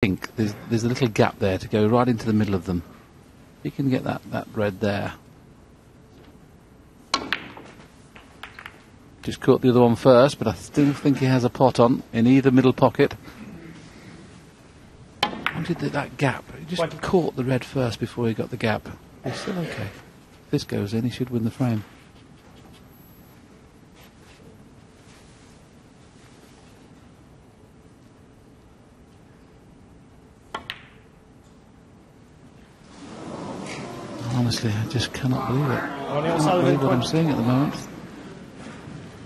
pink, there's a little gap there to go right into the middle of them. You can get that red there. Just caught the other one first, but I still think he has a pot on in either middle pocket. How did that gap? He just caught the red first before he got the gap. He's still okay. If this goes in, he should win the frame. Honestly, I just cannot believe it. I cannot believe what I'm seeing at the moment.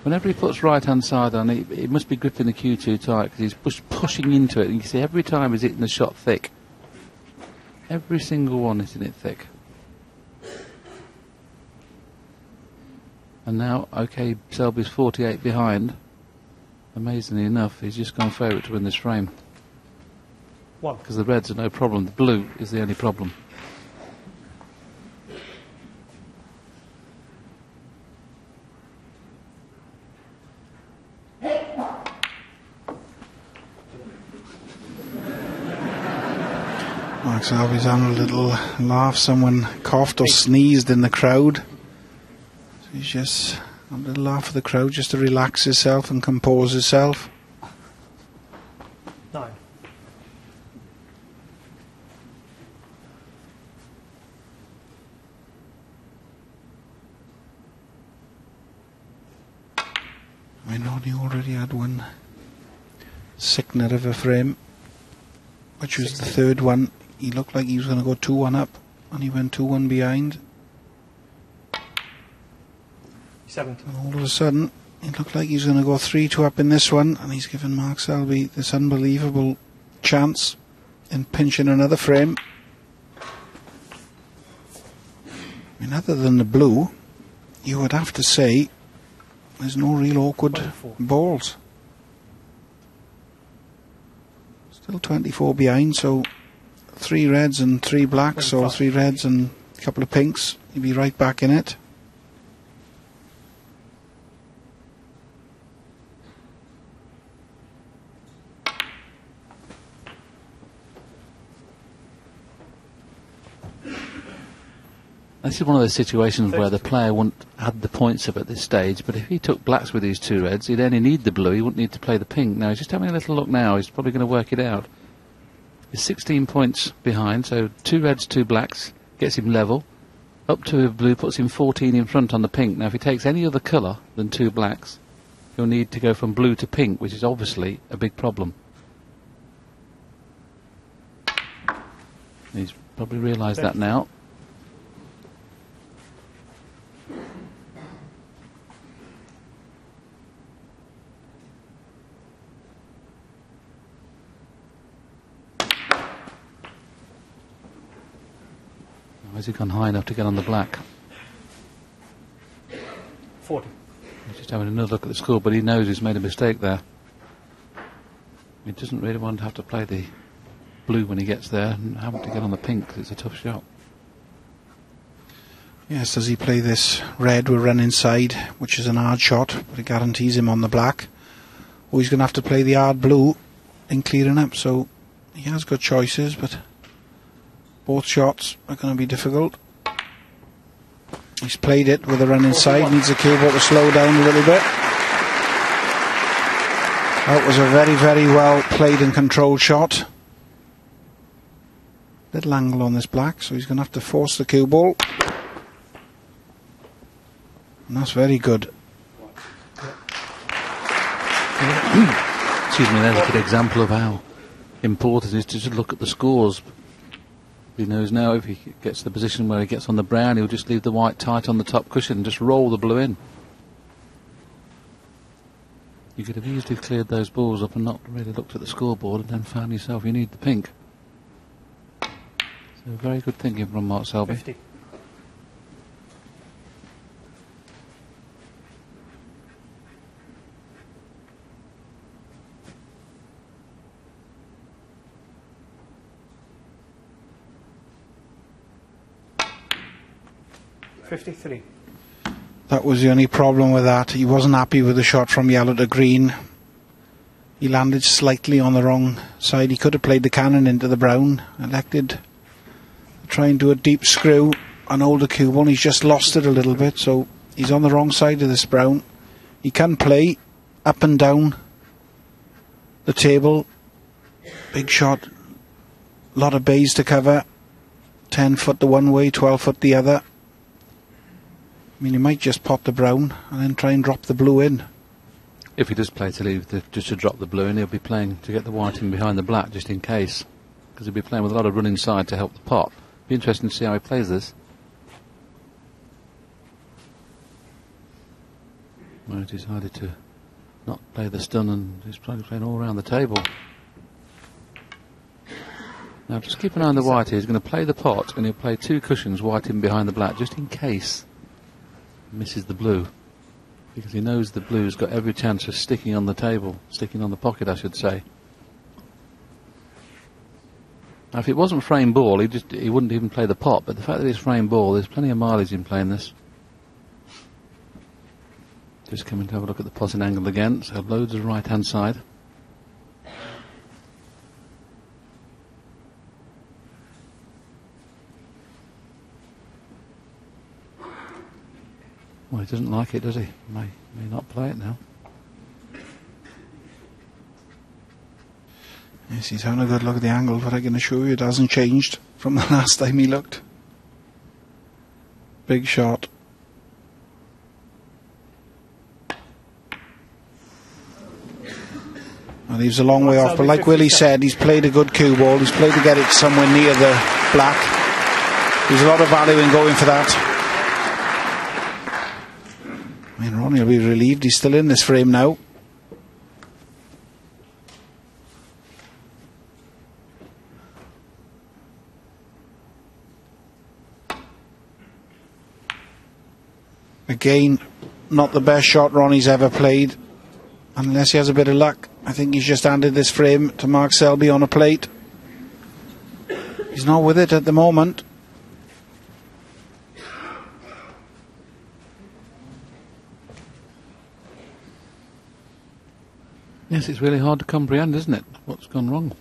Whenever he puts right-hand side on, he must be gripping the cue too tight because he's pushing into it. And you can see every time he's hitting the shot thick. Every single one is hitting it thick. And now, okay, Selby's 48 behind. Amazingly enough, he's just gone favourite to win this frame. Because the reds are no problem. The blue is the only problem. Selby's on a little laugh. Someone coughed or sneezed in the crowd. So he's just on a little laugh of the crowd just to relax himself and compose himself. 9. I know he already had one sickener of a frame, which was the third one. He looked like he was going to go 2-1 up, and he went 2-1 behind. 17. And all of a sudden, it looked like he was going to go 3-2 up in this one, and he's given Mark Selby this unbelievable chance in pinching another frame. I mean, other than the blue, you would have to say there's no real awkward 24. balls. Still 24 behind, so 3 reds and 3 blacks, 25. or 3 reds and a couple of pinks. He'd be right back in it. This is one of those situations where the player wouldn't add the points up at this stage, but if he took blacks with these 2 reds, he'd only need the blue, he wouldn't need to play the pink. Now he's just having a little look now, he's probably going to work it out. He's 16 points behind, so 2 reds, 2 blacks, gets him level. Up to a blue puts him 14 in front on the pink. Now if he takes any other colour than 2 blacks, he'll need to go from blue to pink, which is obviously a big problem. He's probably realised that now. Has he gone high enough to get on the black? 40. He's just having another look at the score, but he knows he's made a mistake there. He doesn't really want to have to play the blue when he gets there and have to get on the pink because it's a tough shot. Yes, does he play this red with run inside, which is an hard shot, but it guarantees him on the black, or he's going to have to play the hard blue in clearing up, so he has got choices, but both shots are going to be difficult. He's played it with a run inside, needs the cue ball to slow down a little bit. That was a very, very well played and controlled shot. Little angle on this black, so he's going to have to force the cue ball. And that's very good. Excuse me, there's a good example of how important it is to just look at the scores. He knows now if he gets to the position where he gets on the brown, he'll just leave the white tight on the top cushion and just roll the blue in. You could have easily cleared those balls up and not really looked at the scoreboard and then found yourself you need the pink. So very good thinking from Mark Selby. 50. $53. That was the only problem with that. He wasn't happy with the shot from yellow to green. He landed slightly on the wrong side. He could have played the cannon into the brown. Elected to try and do a deep screw and hold the cue ball. He's just lost it a little bit, so he's on the wrong side of this brown. He can play up and down the table. Big shot. A lot of bays to cover. 10 foot the one way, 12 foot the other. I mean, he might just pot the brown and then try and drop the blue in. If he does play to leave, just to drop the blue in, he'll be playing to get the white in behind the black, just in case. Because he'll be playing with a lot of run inside to help the pot. Be interesting to see how he plays this. Well, he decided to not play the stun, and he's playing all around the table. Now just keep an eye on the white here. He's going to play the pot, and he'll play 2 cushions white in behind the black, just in case he misses the blue. Because he knows the blue's got every chance of sticking on the table, sticking on the pocket, I should say. Now, if it wasn't frame ball, he wouldn't even play the pot. But the fact that it's frame ball, there's plenty of mileage in playing this. Just coming to have a look at the potting angle again. So loads of right-hand side. Well, he doesn't like it, does he? May not play it now. Yes, he's having a good look at the angle, but I can assure you it hasn't changed from the last time he looked. Big shot. Well, he's a long way off, but like Willie said, he's played a good cue ball. He's played to get it somewhere near the black. There's a lot of value in going for that. I mean, Ronnie will be relieved he's still in this frame now. Again, not the best shot Ronnie's ever played. Unless he has a bit of luck. I think he's just handed this frame to Mark Selby on a plate. He's not with it at the moment. Yes, it's really hard to comprehend, isn't it? What's gone wrong?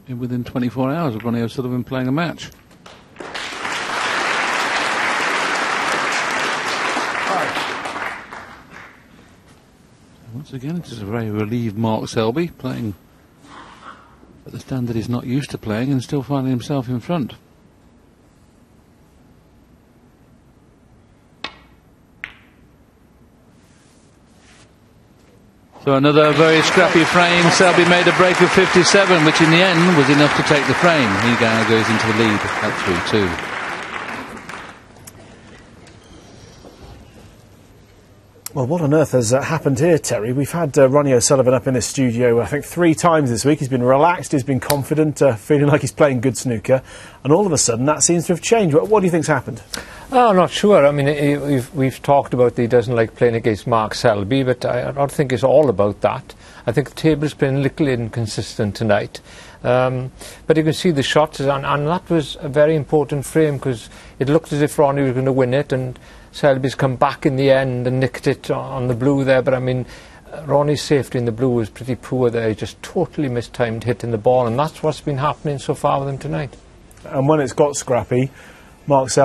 Within 24 hours of Ronnie O'Sullivan playing a match. Once again, it is a very relieved Mark Selby, playing at the standard he's not used to playing and still finding himself in front. So another very scrappy frame. Selby made a break of 57, which in the end was enough to take the frame. He now goes into the lead at 3-2. Well, what on earth has happened here, Terry? We've had Ronnie O'Sullivan up in the studio, I think, 3 times this week. He's been relaxed, he's been confident, feeling like he's playing good snooker. And all of a sudden, that seems to have changed. What do you think's happened? Oh, I'm not sure. I mean, we've talked about that he doesn't like playing against Mark Selby, but I don't think it's all about that. I think the table's been a little inconsistent tonight. But you can see the shots, and that was a very important frame because it looked as if Ronnie was going to win it, and Selby's come back in the end and nicked it on the blue there. But I mean, Ronnie's safety in the blue was pretty poor there. He just totally mistimed hitting the ball, and that's what's been happening so far with him tonight. And when it's got scrappy, Mark Selby